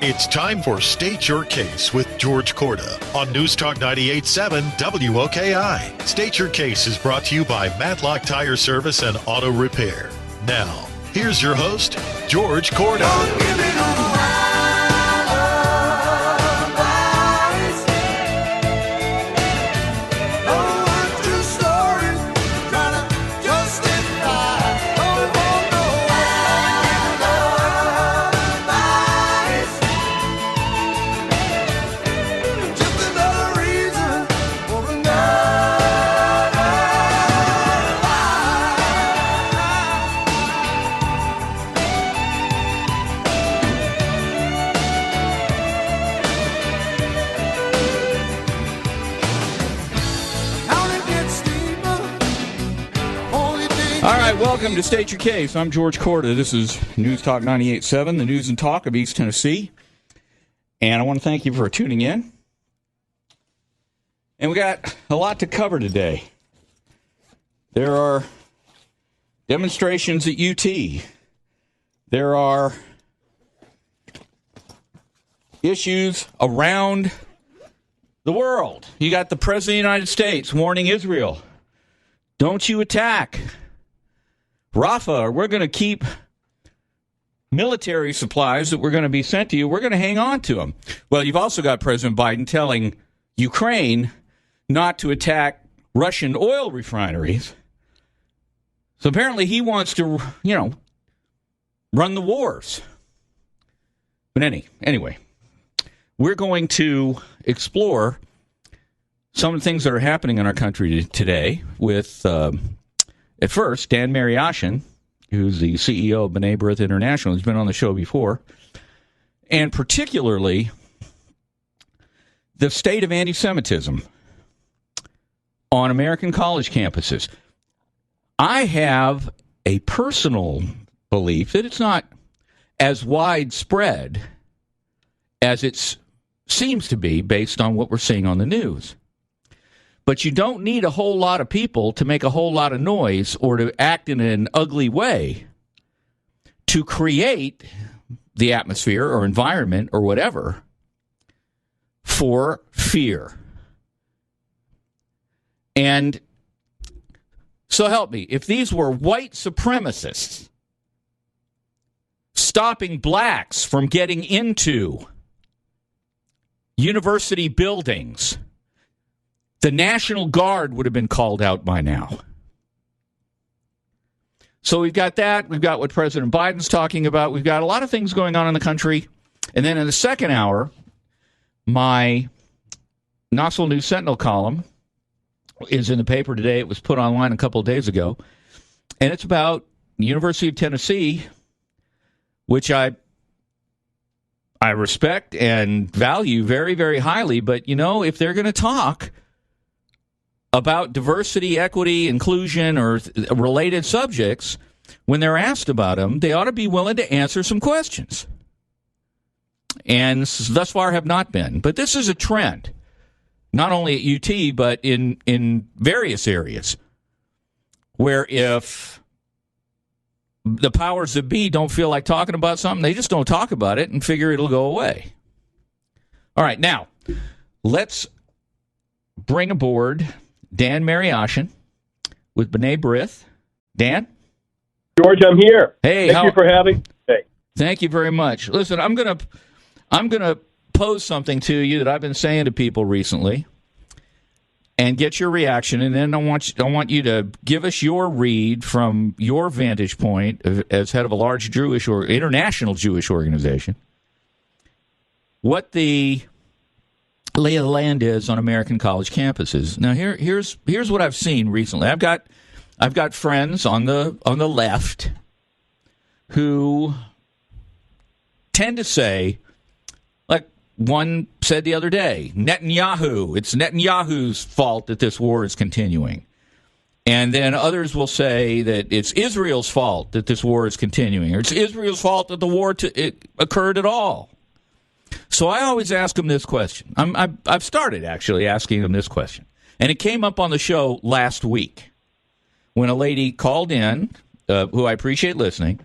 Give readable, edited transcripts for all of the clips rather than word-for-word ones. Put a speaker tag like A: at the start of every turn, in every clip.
A: It's time for State Your Case with George Korda on Newstalk 98.7 WOKI. State Your Case is brought to you by Matlock Tire Service and Auto Repair. Now, here's your host, George Korda.
B: Welcome to State Your Case. I'm George Korda. This is Newstalk 98.7, the news and talk of East Tennessee. And I want to thank you for tuning in. And we got a lot to cover today. There are demonstrations at UT. There are issues around the world. You got the President of the United States warning Israel, don't you attack. Rafah, we're going to keep military supplies that we're going to be sent to you. We're going to hang on to them. Well, you've also got President Biden telling Ukraine not to attack Russian oil refineries. So apparently he wants to, run the wars. But anyway, we're going to explore some of the things that are happening in our country today with... At first, Dan Mariaschin, who's the CEO of B'rith International, has been on the show before, and particularly the state of anti-Semitism on American college campuses. I have a personal belief that it's not as widespread as it seems to be based on what we're seeing on the news. But you don't need a whole lot of people to make a whole lot of noise or to act in an ugly way to create the atmosphere or environment or whatever for fear. And so help me, if these were white supremacists stopping blacks from getting into university buildings, the National Guard would have been called out by now. So we've got that. We've got what President Biden's talking about. We've got a lot of things going on in the country. And then in the second hour, my Knoxville News Sentinel column is in the paper today. It was put online a couple of days ago. And it's about the University of Tennessee, which I respect and value very, very highly. But, if they're going to talk about diversity, equity, inclusion, or related subjects, when they're asked about them, they ought to be willing to answer some questions. And thus far have not been. But this is a trend, not only at UT, but in various areas, where if the powers that be don't feel like talking about something, they just don't talk about it and figure it'll go away. All right, now, let's bring aboard Dan Mariaschin with B'rith. Dan?
C: George, I'm here.
B: Hey,
C: thank you for having me today.
B: Thank you very much. Listen, I'm gonna pose something to you that I've been saying to people recently, and get your reaction. And then I want you to give us your read from your vantage point as head of a large Jewish or international Jewish organization. What the lay of the land is on American college campuses. Now, here's what I've seen recently. I've got friends on the left who tend to say, like one said the other day, it's Netanyahu's fault that this war is continuing. And then others will say that it's Israel's fault that this war is continuing, or it's Israel's fault that the war occurred at all. So I always ask them this question. I've started actually asking them this question. And it came up on the show last week when a lady called in, who I appreciate listening,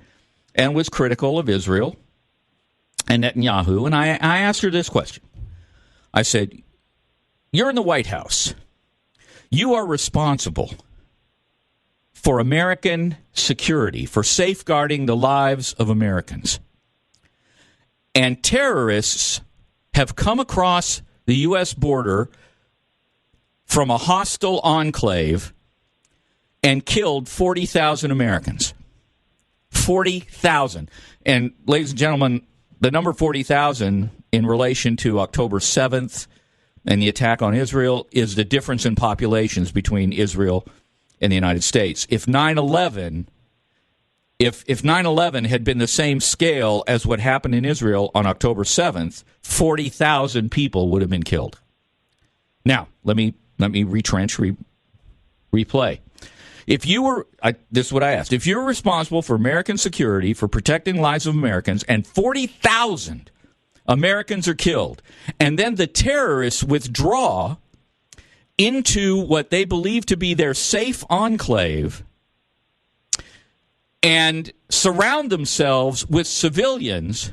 B: and was critical of Israel and Netanyahu, and I asked her this question. I said, you're in the White House. You are responsible for American security, for safeguarding the lives of Americans. And terrorists have come across the U.S. border from a hostile enclave and killed 40,000 Americans. 40,000. And, ladies and gentlemen, the number 40,000 in relation to October 7th and the attack on Israel is the difference in populations between Israel and the United States. If 9/11 had been the same scale as what happened in Israel on October 7th, 40,000 people would have been killed. Now, let me replay. If you were, this is what I asked, if you were responsible for American security, for protecting lives of Americans, and 40,000 Americans are killed, and then the terrorists withdraw into what they believe to be their safe enclave and surround themselves with civilians,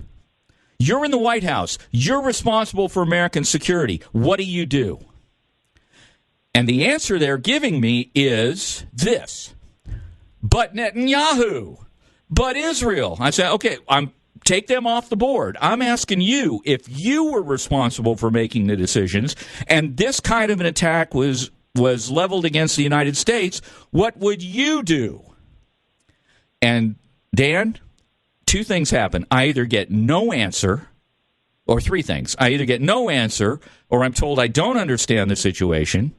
B: you're in the White House. You're responsible for American security. What do you do? And the answer they're giving me is this. But Netanyahu, but Israel. I say, okay, take them off the board. I'm asking you, if you were responsible for making the decisions and this kind of an attack was leveled against the United States, what would you do? And Dan, two things happen. I either get no answer, or three things. I either get no answer, or I'm told I don't understand the situation,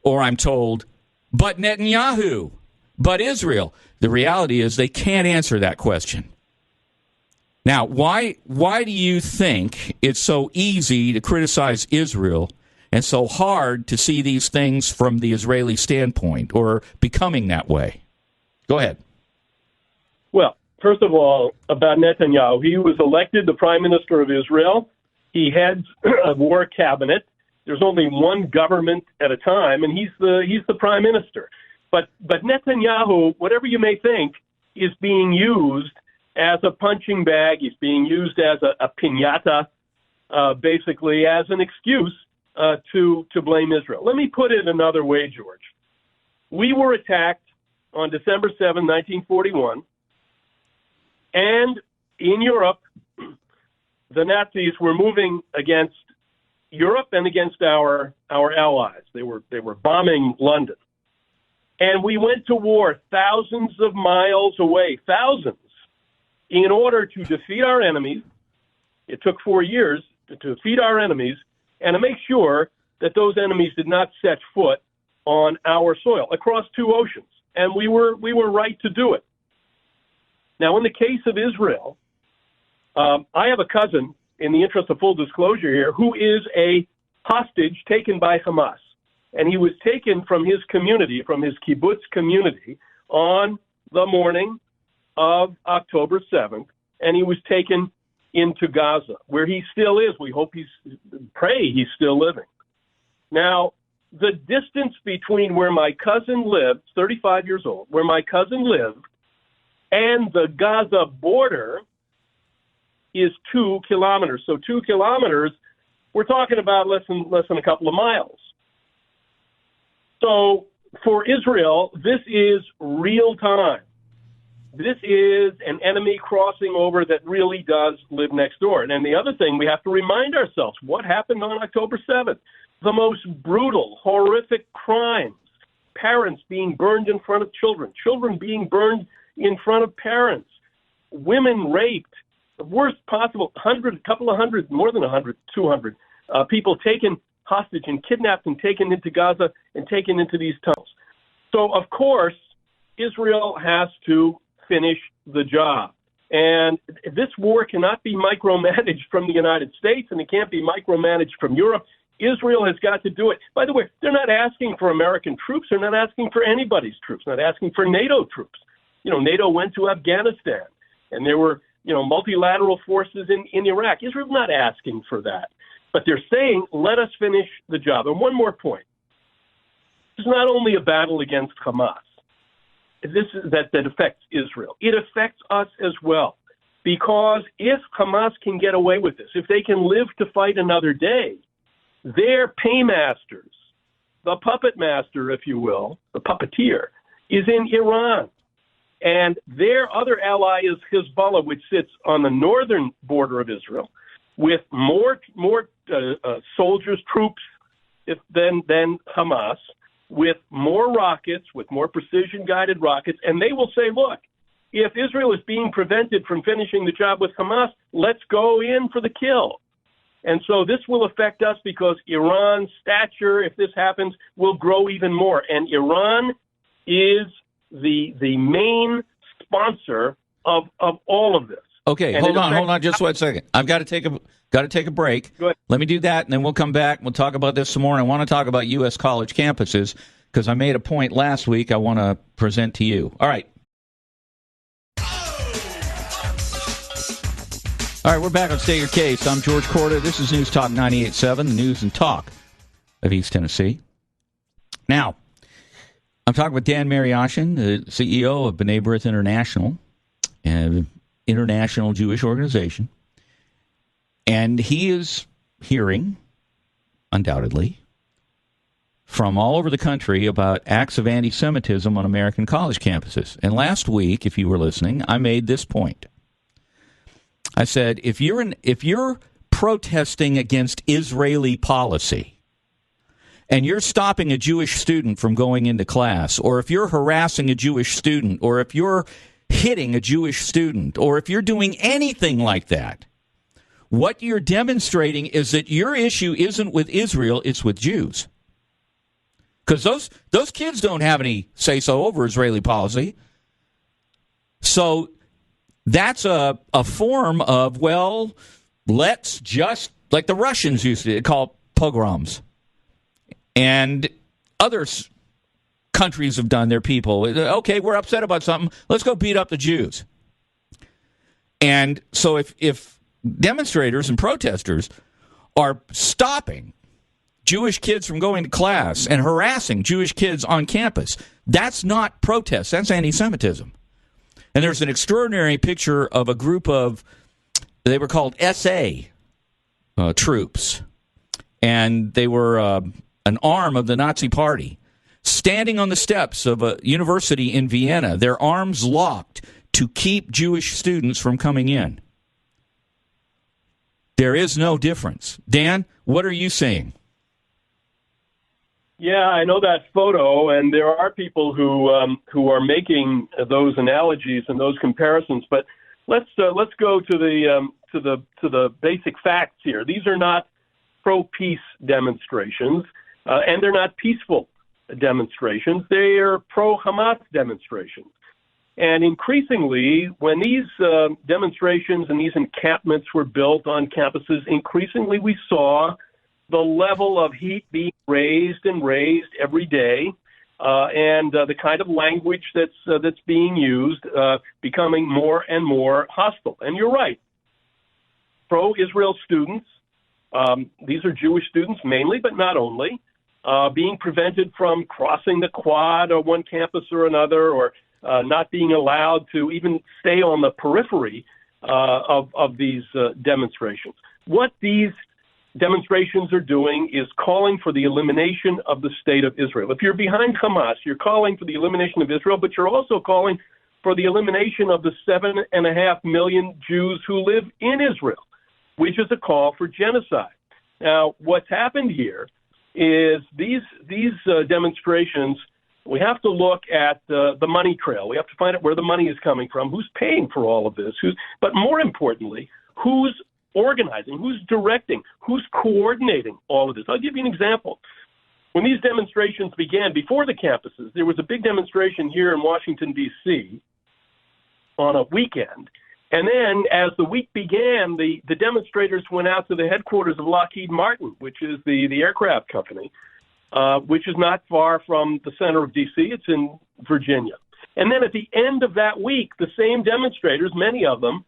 B: or I'm told, but Netanyahu, but Israel. The reality is they can't answer that question. Now, why do you think it's so easy to criticize Israel and so hard to see these things from the Israeli standpoint, or becoming that way? Go ahead.
C: Well, first of all, about Netanyahu, he was elected the prime minister of Israel. He heads a war cabinet. There's only one government at a time, and he's the prime minister. But Netanyahu, whatever you may think, is being used as a punching bag. He's being used as a piñata, basically as an excuse to blame Israel. Let me put it another way, George. We were attacked on December 7, 1941, and in Europe, the Nazis were moving against Europe and against our allies. They were bombing London. And we went to war thousands of miles away, thousands, in order to defeat our enemies. It took 4 years to defeat our enemies and to make sure that those enemies did not set foot on our soil across two oceans. And we were right to do it. Now, in the case of Israel, I have a cousin, in the interest of full disclosure here, who is a hostage taken by Hamas. And he was taken from his community, from his kibbutz community, on the morning of October 7th, and he was taken into Gaza, where he still is. We hope pray he's still living. Now, the distance between where my cousin lived, 35 years old, where my cousin lived, and the Gaza border is 2 kilometers. So 2 kilometers, we're talking about less than a couple of miles. So for Israel, this is real time. This is an enemy crossing over that really does live next door. And then the other thing, we have to remind ourselves, what happened on October 7th? The most brutal, horrific crimes. Parents being burned in front of children. Children being burned in front of parents. Women raped. The worst possible, couple of hundred, more than 100, 200 people taken hostage and kidnapped and taken into Gaza and taken into these tunnels. So, of course, Israel has to finish the job. And this war cannot be micromanaged from the United States, and it can't be micromanaged from Europe. Israel has got to do it. By the way, they're not asking for American troops. They're not asking for anybody's troops, not asking for NATO troops. You know, NATO went to Afghanistan, and there were, multilateral forces in Iraq. Israel's not asking for that. But they're saying, let us finish the job. And one more point. This is not only a battle against Hamas. This is that affects Israel. It affects us as well, because if Hamas can get away with this, if they can live to fight another day, their paymasters, the puppet master, if you will, the puppeteer, is in Iran. And their other ally is Hezbollah, which sits on the northern border of Israel, with more soldiers, troops than Hamas, with more rockets, with more precision-guided rockets. And they will say, look, if Israel is being prevented from finishing the job with Hamas, let's go in for the kill. And so this will affect us because Iran's stature, if this happens, will grow even more. And Iran is the main sponsor of all of this.
B: Okay,
C: and
B: hold on, just 1 second. I've got to take a break.
C: Go ahead.
B: Let me do that, and then we'll come back and we'll talk about this some more. And I want to talk about U.S. college campuses because I made a point last week I want to present to you. All right. All right, we're back on State Your Case. I'm George Korda. This is Newstalk 98.7, the news and talk of East Tennessee. Now, I'm talking with Dan Mariaschin, the CEO of B'rith International, an international Jewish organization. And he is hearing, undoubtedly, from all over the country about acts of anti-Semitism on American college campuses. And last week, if you were listening, I made this point. I said, if you're protesting against Israeli policy and you're stopping a Jewish student from going into class, or if you're harassing a Jewish student, or if you're hitting a Jewish student, or if you're doing anything like that, what you're demonstrating is that your issue isn't with Israel, it's with Jews. Because those kids don't have any say-so over Israeli policy. So that's a form of, well, let's just, like the Russians used to call pogroms. And other countries have done their people. Okay, we're upset about something. Let's go beat up the Jews. And so if demonstrators and protesters are stopping Jewish kids from going to class and harassing Jewish kids on campus, that's not protest. That's anti-Semitism. And there's an extraordinary picture of a group of, they were called SA troops, and they were an arm of the Nazi Party, standing on the steps of a university in Vienna, their arms locked to keep Jewish students from coming in. There is no difference. Dan, what are you saying?
C: Yeah, I know that photo, and there are people who are making those analogies and those comparisons. But let's go to the basic facts here. These are not pro-peace demonstrations, and they're not peaceful demonstrations. They are pro-Hamas demonstrations. And increasingly, when these demonstrations and these encampments were built on campuses, increasingly we saw the level of heat being raised every day, and the kind of language that's being used becoming more and more hostile. And you're right. Pro-Israel students, these are Jewish students mainly, but not only, being prevented from crossing the quad or one campus or another, or not being allowed to even stay on the periphery of these demonstrations. What these demonstrations are doing is calling for the elimination of the state of Israel. If you're behind Hamas, you're calling for the elimination of Israel, but you're also calling for the elimination of the 7.5 million Jews who live in Israel, which is a call for genocide. Now, what's happened here is these demonstrations, we have to look at the money trail. We have to find out where the money is coming from, who's paying for all of this, but more importantly, who's organizing, who's directing, who's coordinating all of this. I'll give you an example. When these demonstrations began, before the campuses, there was a big demonstration here in Washington, D.C. on a weekend. And then as the week began, the demonstrators went out to the headquarters of Lockheed Martin, which is the aircraft company, which is not far from the center of D.C. It's in Virginia. And then at the end of that week, the same demonstrators, many of them,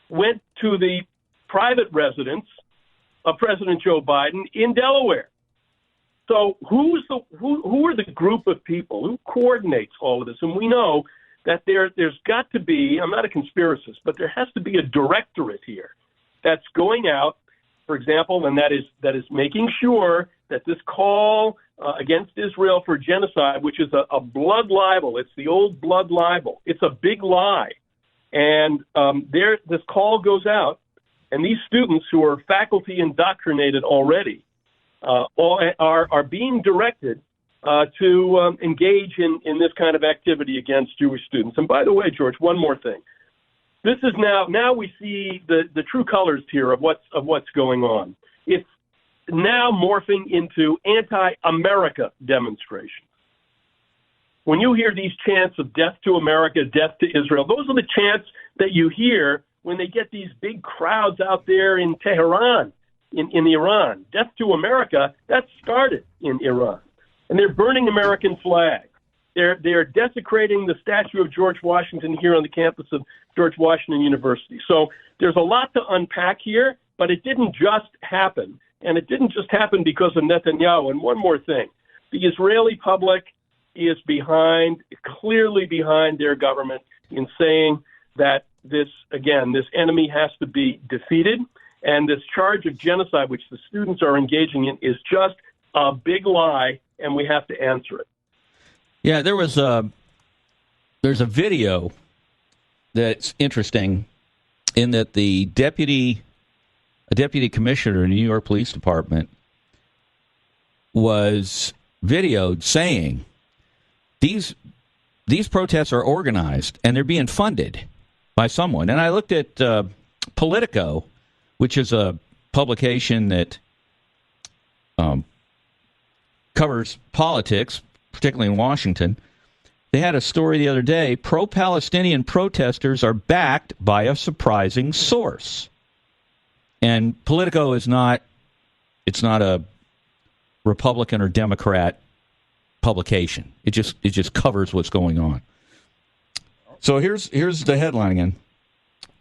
C: went to the private residence of President Joe Biden in Delaware. So who are the group of people who coordinates all of this? And we know that there's got to be, I'm not a conspiracist, but there has to be a directorate here that's going out, for example, and that is making sure that this call against Israel for genocide, which is a blood libel, it's the old blood libel, it's a big lie. And this call goes out, and these students who are faculty indoctrinated already are being directed to engage in this kind of activity against Jewish students. And by the way, George, one more thing. This is now we see the true colors here of what's going on. It's now morphing into anti-America demonstrations. When you hear these chants of death to America, death to Israel, those are the chants that you hear when they get these big crowds out there in Tehran, in Iran. Death to America, that started in Iran. And they're burning American flags. They're desecrating the statue of George Washington here on the campus of George Washington University. So there's a lot to unpack here, but it didn't just happen. And it didn't just happen because of Netanyahu. And one more thing, the Israeli public is clearly behind their government in saying that this enemy has to be defeated. And this charge of genocide, which the students are engaging in, is just a big lie, and we have to answer it.
B: Yeah, there's a video that's interesting in that a deputy commissioner in the New York Police Department was videoed saying these protests are organized and they're being funded by someone. And I looked at Politico, which is a publication that covers politics, particularly in Washington. They had a story the other day, pro-Palestinian protesters are backed by a surprising source. And Politico it's not a Republican or Democrat publication. It just covers what's going on. So here's the headline again.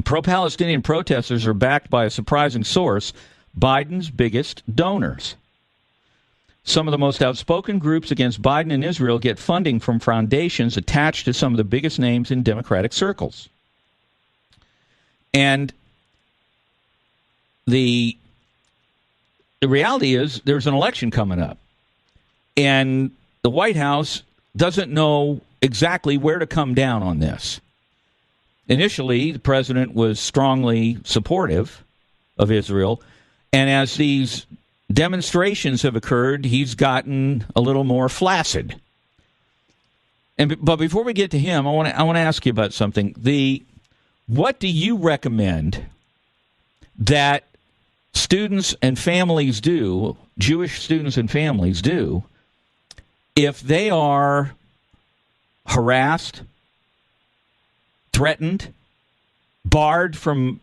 B: Pro-Palestinian protesters are backed by a surprising source, Biden's biggest donors. Some of the most outspoken groups against Biden and Israel get funding from foundations attached to some of the biggest names in Democratic circles. And the reality is there's an election coming up, and the White House doesn't know exactly where to come down on this. Initially, the president was strongly supportive of Israel, and as these demonstrations have occurred, he's gotten a little more flaccid. But before we get to him, I want to ask you about something. What do you recommend that students and families do, Jewish students and families do, if they are harassed, threatened, barred from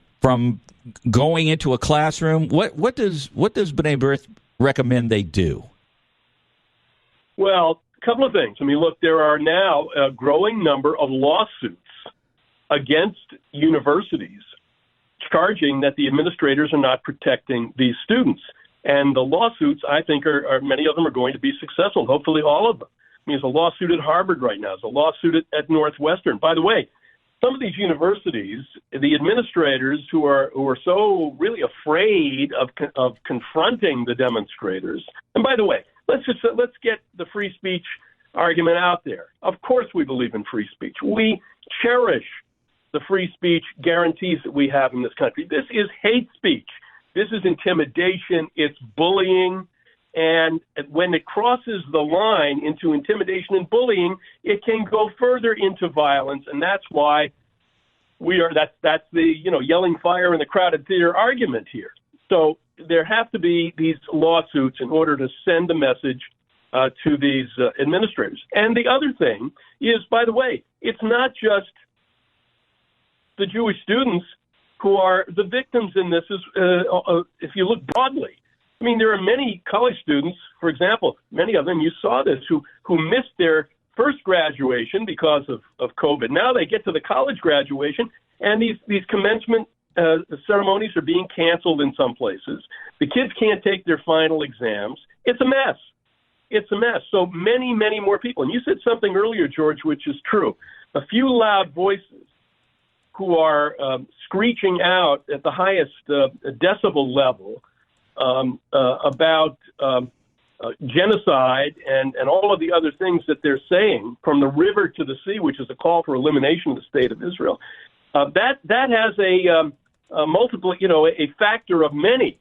B: going into a classroom? What does B'nai B'rith recommend they do?
C: Well, a couple of things. I mean, look, there are now a growing number of lawsuits against universities charging that the administrators are not protecting these students. And the lawsuits, I think, are many of them are going to be successful, hopefully all of them. I mean, there's a lawsuit at Harvard right now. There's a lawsuit at Northwestern. By the way, some of these universities, the administrators who are so really afraid of confronting the demonstrators. And by the way, let's get the free speech argument out there. Of course, we believe in free speech. We cherish the free speech guarantees that we have in this country. This is hate speech. This is intimidation. It's bullying. And when it crosses the line into intimidation and bullying, it can go further into violence. And that's why that's the, yelling fire in the crowded theater argument here. So there have to be these lawsuits in order to send a message to these administrators. And the other thing is, by the way, it's not just the Jewish students who are the victims in this. If you look broadly, I mean, there are many college students, for example, many of them, you saw this, who missed their first graduation because of COVID. Now they get to the college graduation, and these commencement ceremonies are being canceled in some places. The kids can't take their final exams. It's a mess. It's a mess. So many, many more people. And you said something earlier, George, which is true. a few loud voices who are screeching out at the highest decibel level about genocide and all of the other things that they're saying, from the river to the sea, which is a call for elimination of the state of Israel, that has a multiple, a factor of many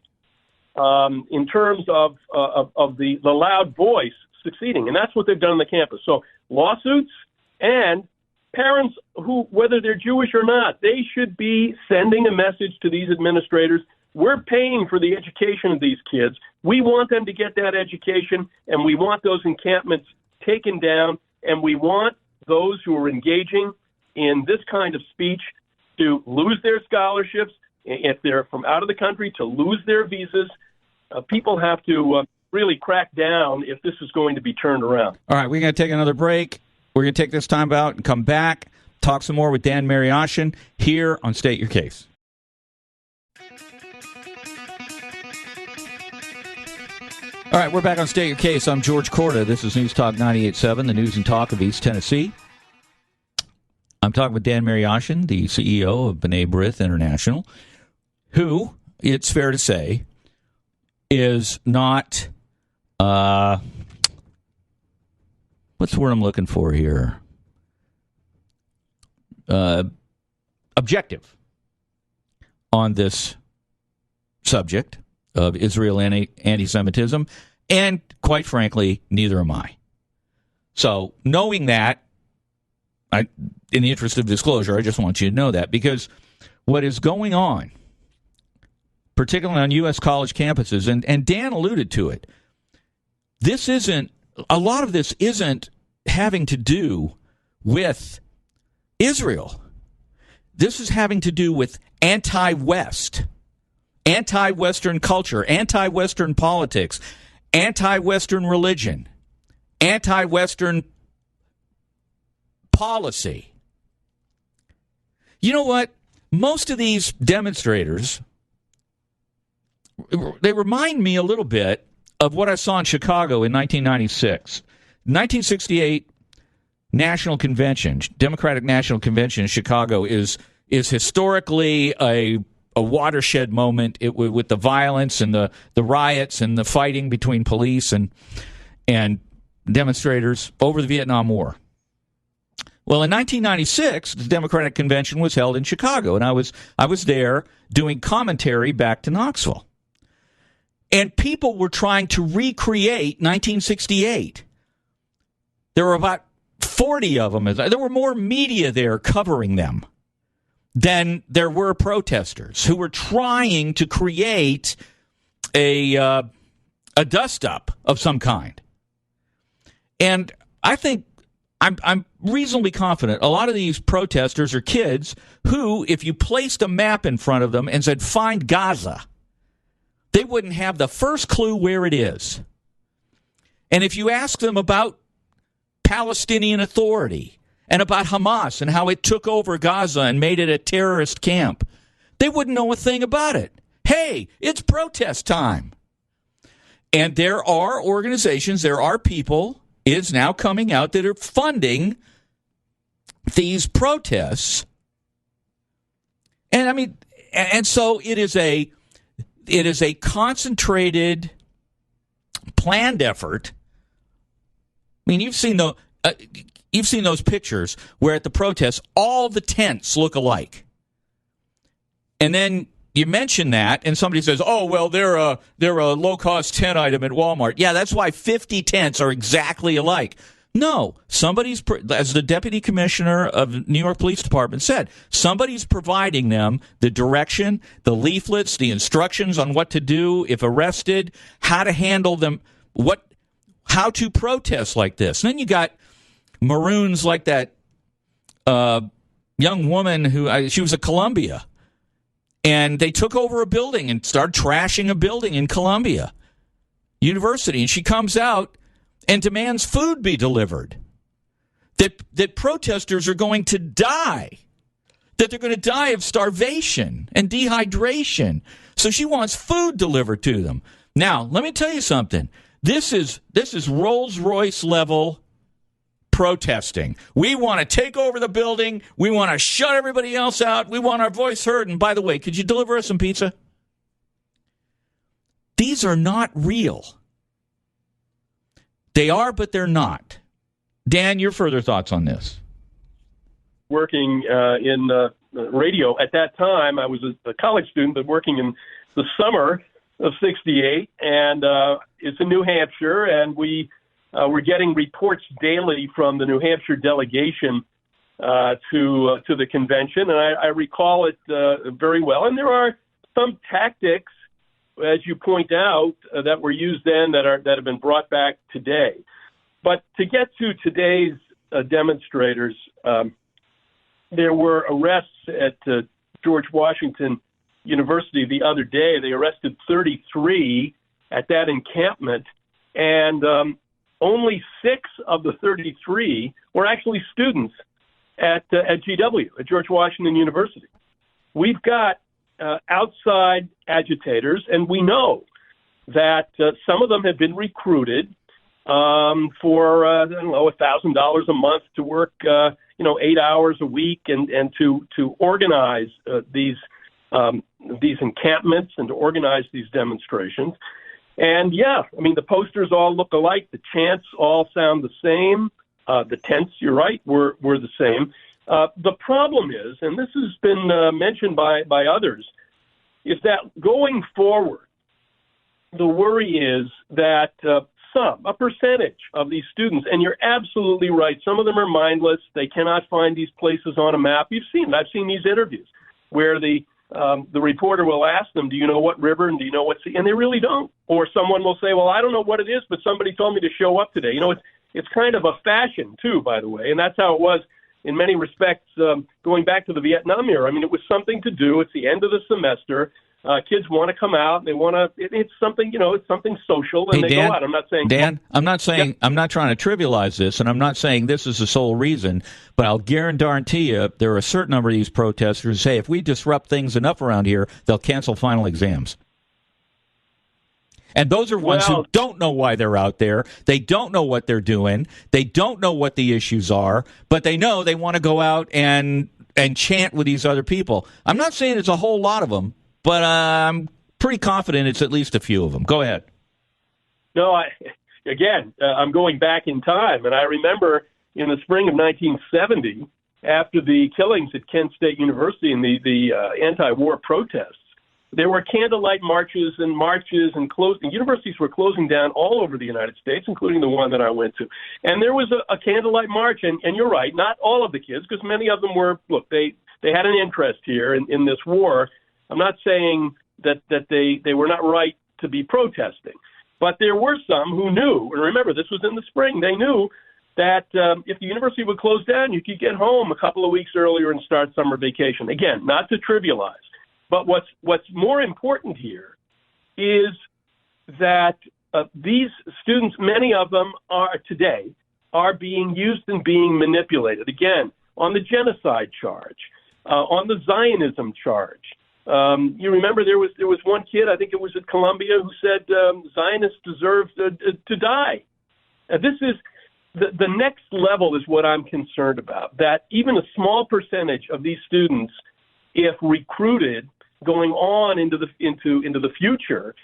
C: in terms of the loud voice succeeding. And that's what they've done on the campus. So lawsuits, and parents who, whether they're Jewish or not, they should be sending a message to these administrators. We're paying for the education of these kids. We want them to get that education, and we want those encampments taken down, and we want those who are engaging in this kind of speech to lose their scholarships. If they're from out of the country, to lose their visas. People have to really crack down if this is going to be turned around.
B: All right, we're going to take another break. We're going to take this time out and come back, talk some more with Dan Mariaschin here on State Your Case. All right, we're back on State Your Case. I'm George Korda. This is Newstalk 98.7, the news and talk of East Tennessee. I'm talking with Dan Mariaschin, the CEO of B'rith International, who, it's fair to say, is not, what's the word I'm looking for here? Objective on this subject of Israel anti-Semitism, and quite frankly, neither am I. So, knowing that, in the interest of disclosure, I just want you to know that, because what is going on, particularly on U.S. college campuses, and Dan alluded to it, a lot of this isn't having to do with Israel. This is having to do with anti-West, anti-Western culture, anti-Western politics, anti-Western religion, anti-Western policy. You know what? Most of these demonstrators, they remind me a little bit of what I saw in Chicago in 1996. 1968 National Convention, Democratic National Convention in Chicago is historically a watershed moment with the violence and the riots and the fighting between police and demonstrators over the Vietnam War. Well, in 1996, the Democratic Convention was held in Chicago, and I was there doing commentary back to Knoxville. And people were trying to recreate 1968. There were about 40 of them. There were more media there covering them than there were protesters who were trying to create a dust-up of some kind. And I think I'm reasonably confident a lot of these protesters are kids who, if you placed a map in front of them and said, find Gaza, they wouldn't have the first clue where it is. And if you ask them about Palestinian Authority and about Hamas and how it took over Gaza and made it a terrorist camp, they wouldn't know a thing about it. Hey, it's protest time. And there are organizations, there are people, is now coming out that are funding these protests. And I mean, and so it is a concentrated, planned effort. I mean, you've seen those pictures where at the protests all the tents look alike, and then you mention that, and somebody says, "Oh, well, they're a low-cost tent item at Walmart." Yeah, that's why 50 tents are exactly alike. No, somebody's, as the deputy commissioner of the New York Police Department said, somebody's providing them the direction, the leaflets, the instructions on what to do if arrested, how to handle them, how to protest like this. And then you got maroons like that young woman who, she was at Columbia, and they took over a building and started trashing a building in Columbia University, and she comes out and demands food be delivered, that protesters are going to die, that they're going to die of starvation and dehydration. So she wants food delivered to them. Now, let me tell you something. This is Rolls-Royce level protesting. We want to take over the building. We want to shut everybody else out. We want our voice heard. And by the way, could you deliver us some pizza? These are not real. They are, but they're not. Dan, your further thoughts on this?
C: Working in radio at that time, I was a college student, but working in the summer of '68, and it's in New Hampshire, and we were getting reports daily from the New Hampshire delegation to the convention, and I recall it very well. And there are some tactics, as you point out, that were used then that have been brought back today. But to get to today's demonstrators, there were arrests at George Washington University the other day. They arrested 33 at that encampment, and only 6 of the 33 were actually students at GW, at George Washington University. We've got outside agitators, and we know that some of them have been recruited for $1,000 a month to work 8 hours a week and to organize these encampments and to organize these demonstrations. And yeah, I mean, the posters all look alike. The chants all sound the same. The tents, you're right, were the same. The problem is, and this has been mentioned by others, is that going forward, the worry is that a percentage of these students, and you're absolutely right, some of them are mindless. They cannot find these places on a map. I've seen these interviews where the reporter will ask them, do you know what river and do you know what sea? And they really don't. Or someone will say, well, I don't know what it is, but somebody told me to show up today. It's kind of a fashion, too, by the way, and that's how it was in many respects going back to the Vietnam era. I mean, it was something to do. It's the end of the semester. Kids want to come out. They want to. It's something, it's something social, and they go out. I'm not saying
B: Dan. I'm not saying. Yep. I'm not trying to trivialize this, and I'm not saying this is the sole reason. But I'll guarantee you, there are a certain number of these protesters who say if we disrupt things enough around here, they'll cancel final exams. And those are ones who don't know why they're out there. They don't know what they're doing. They don't know what the issues are, but they know they want to go out and chant with these other people. I'm not saying it's a whole lot of them, but I'm pretty confident it's at least a few of them. Go ahead.
C: No, I'm going back in time, and I remember in the spring of 1970, after the killings at Kent State University and the anti-war protests, there were candlelight marches and closing. Universities were closing down all over the United States, including the one that I went to. And there was a candlelight march, and you're right, not all of the kids, because many of them were, they had an interest here in this war. I'm not saying that they were not right to be protesting, but there were some who knew, and remember, this was in the spring, they knew that if the university would close down, you could get home a couple of weeks earlier and start summer vacation. Again, not to trivialize. But what's more important here is that these students, many of them are being used and being manipulated. Again, on the genocide charge, on the Zionism charge. You remember there was one kid, I think it was at Columbia, who said Zionists deserve to die. This is the next level is what I'm concerned about. That even a small percentage of these students, if recruited, going on into the future,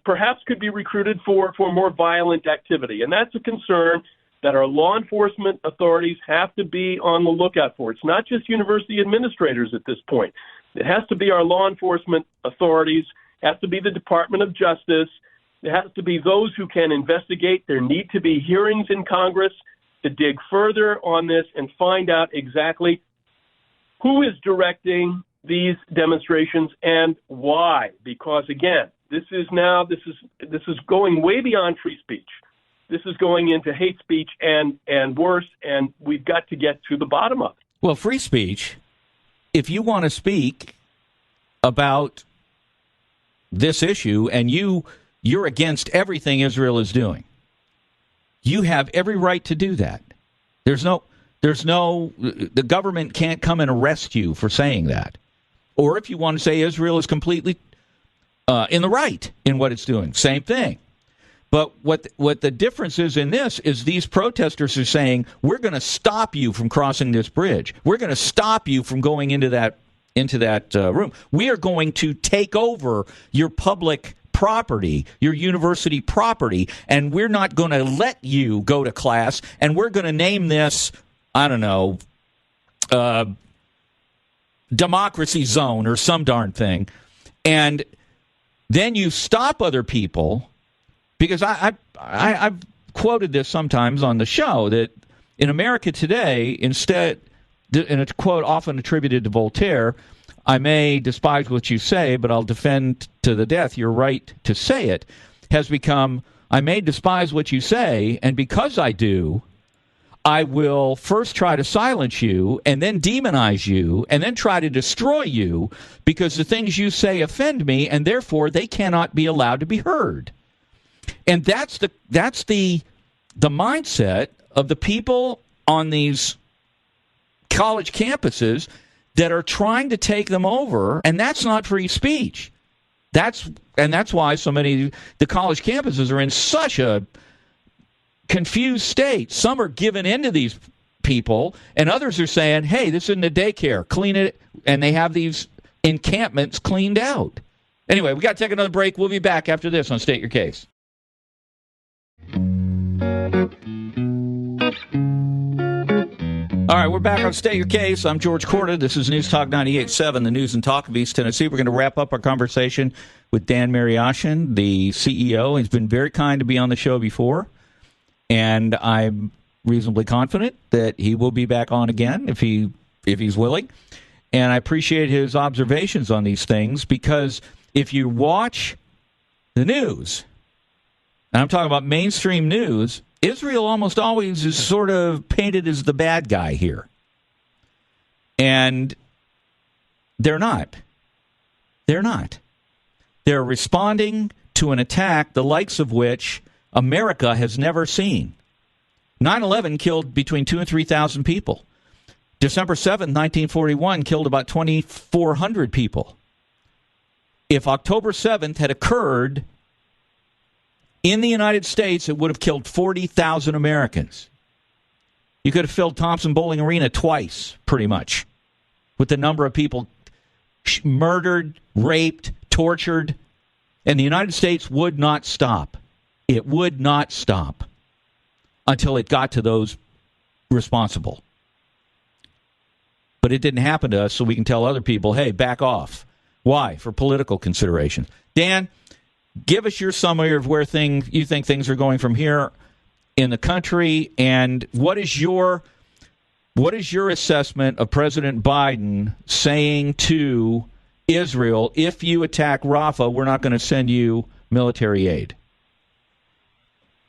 C: perhaps could be recruited for more violent activity. And that's a concern that our law enforcement authorities have to be on the lookout for. It's not just university administrators at this point. It has to be our law enforcement authorities, it has to be the Department of Justice, it has to be those who can investigate. There need to be hearings in Congress to dig further on this and find out exactly who is directing these demonstrations and why. Because again, this is going way beyond free speech. This is going into hate speech and worse, and we've got to get to the bottom of it.
B: Well, free speech, if you want to speak about this issue and you're against everything Israel is doing, you have every right to do that. The government can't come and arrest you for saying that. Or if you want to say Israel is completely in the right in what it's doing, same thing. But what the difference is in this is these protesters are saying, we're going to stop you from crossing this bridge. We're going to stop you from going into that room. We are going to take over your public property, your university property, and we're not going to let you go to class, and we're going to name this, I don't know, democracy zone or some darn thing. And then you stop other people, because I've quoted this sometimes on the show, that in America today, instead, and it's a quote often attributed to Voltaire, I may despise what you say, but I'll defend to the death your right to say it, has become, I may despise what you say, and because I do, I will first try to silence you, and then demonize you, and then try to destroy you, because the things you say offend me, and therefore they cannot be allowed to be heard. And that's the mindset of the people on these college campuses that are trying to take them over, and that's not free speech. That's why so many the college campuses are in such a confused state. Some are giving in to these people, and others are saying, hey, this isn't a daycare, clean it, and they have these encampments cleaned out. Anyway, we got to take another break. We'll be back after this on State Your Case. All right, we're back on State Your Case. I'm George Korda. This is Newstalk 98.7, the news and talk of East Tennessee. We're going to wrap up our conversation with Dan Mariaschin, the CEO. He's been very kind to be on the show before, and I'm reasonably confident that he will be back on again if he's willing. And I appreciate his observations on these things, because if you watch the news, and I'm talking about mainstream news, Israel almost always is sort of painted as the bad guy here. And they're not. They're not. They're responding to an attack the likes of which America has never seen. 9/11 killed between 2,000 and 3,000 people. December 7th, 1941 killed about 2,400 people. If October 7th had occurred in the United States, it would have killed 40,000 Americans. You could have filled Thompson Bowling Arena twice, pretty much, with the number of people murdered, raped, tortured, and the United States would not stop. It would not stop until it got to those responsible. But it didn't happen to us, so we can tell other people, hey, back off. Why? For political considerations. Dan, give us your summary of where you think things are going from here in the country, and what is your assessment of President Biden saying to Israel, if you attack Rafah, we're not going to send you military aid?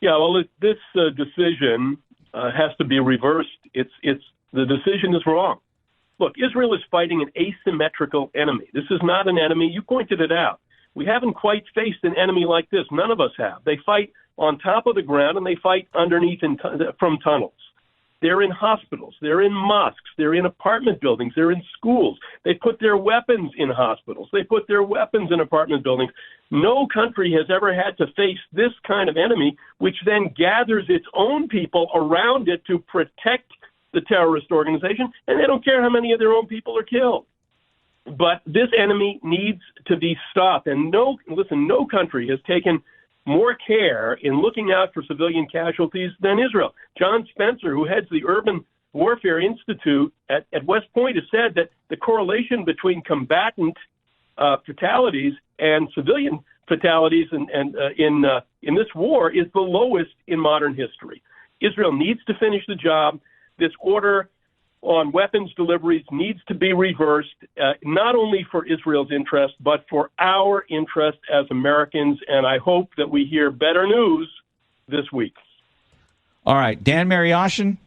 C: Yeah, well, this decision has to be reversed. The decision is wrong. Look, Israel is fighting an asymmetrical enemy. This is not an enemy. You pointed it out. We haven't quite faced an enemy like this. None of us have. They fight on top of the ground, and they fight underneath from tunnels. They're in hospitals. They're in mosques. They're in apartment buildings. They're in schools. They put their weapons in hospitals. They put their weapons in apartment buildings. No country has ever had to face this kind of enemy, which then gathers its own people around it to protect the terrorist organization, and they don't care how many of their own people are killed. But this enemy needs to be stopped. And no country has taken more care in looking out for civilian casualties than Israel. John Spencer, who heads the Urban Warfare Institute at West Point, has said that the correlation between combatant fatalities and civilian fatalities in this war is the lowest in modern history. Israel needs to finish the job. This order on weapons deliveries needs to be reversed, not only for Israel's interest, but for our interest as Americans. And I hope that we hear better news this week.
B: All right. Dan Mariaschin,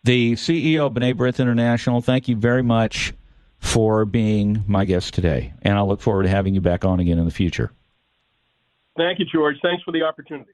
B: the CEO of B'rith International, thank you very much for being my guest today. And I look forward to having you back on again in the future.
C: Thank you, George. Thanks for the opportunity.